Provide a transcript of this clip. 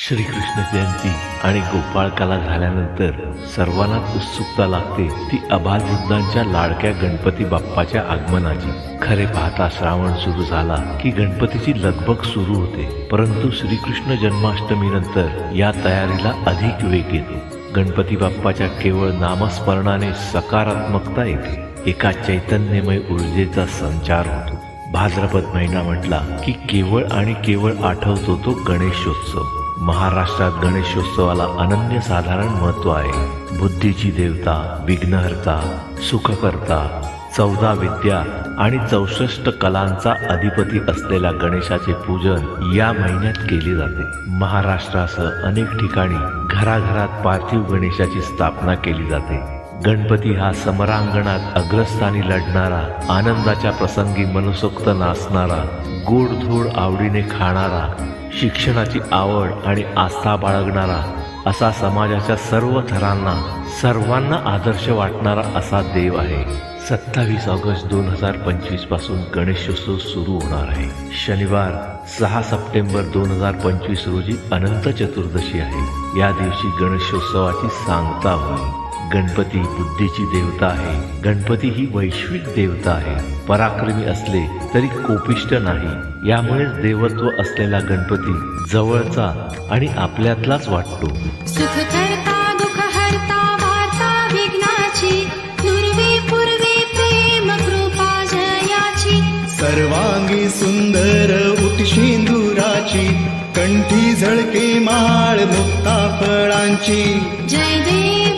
श्रीकृष्ण जयंती आणि गोपाळकाला झाल्यानंतर सर्वांनाच उत्सुकता लागते ती आबालवृद्धांच्या लाडक्या गणपती बाप्पाच्या आगमनाची. खरे पाहता श्रावण सुरू झाला की गणपतीची लगबग सुरू होते, परंतु श्रीकृष्ण जन्माष्टमीनंतर या तयारीला अधिक वेग येतो. गणपती बाप्पाच्या केवळ नामस्मरणाने सकारात्मकता येते, एका चैतन्यमय ऊर्जेचा संचार होतो. भाद्रपद महिना म्हटला की केवळ आणि केवळ आठवतो तो गणेशोत्सव. महाराष्ट्रात गणेशोत्सवाला अनन्यसाधारण महत्त्व आहे. बुद्धीची देवता, विघ्नहर्ता, सुखकर्ता, 14 विद्या आणि 64 कलांचा अधिपती असलेल्या गणेशाचे पूजन या महिन्यात केले जाते. महाराष्ट्रासह अनेक ठिकाणी घराघरात पार्थिव गणेशाची स्थापना केली जाते. गणपती हा समरांगणात अग्रस्थानी लढणारा, आनंदाच्या प्रसंगी मनसोक्त नाचणारा, गोडधोड आवडीने खाणारा, शिक्षणाची आवड आणि आस्था बाळगणारा असा समाजाच्या सर्व थरांना सर्वांना आदर्श वाटणारा असा देव आहे. 27 ऑगस्ट 2025 पासून गणेशोत्सव सुरू होणार आहे. शनिवार 6 सप्टेंबर 2025 रोजी अनंत चतुर्दशी आहे. या दिवशी गणेशोत्सवाची सांगता होईल. गणपती बुद्धीची देवता आहे. गणपती ही वैश्विक देवता आहे. पराक्रमी असले तरी कोपिष्ट नाही. यामुळेच देवत्व असलेला गणपती जवळचा आणि आपल्यातलाच वाटतो. सुख करता दुःख हरता वार्ता विघ्नाची, पूर्वी पूर्वी प्रेम कृपा जयाची. सर्वांगी सुंदर उठशिंदुराची, कंठी झळके माळ मुक्ता फळांची. जय देव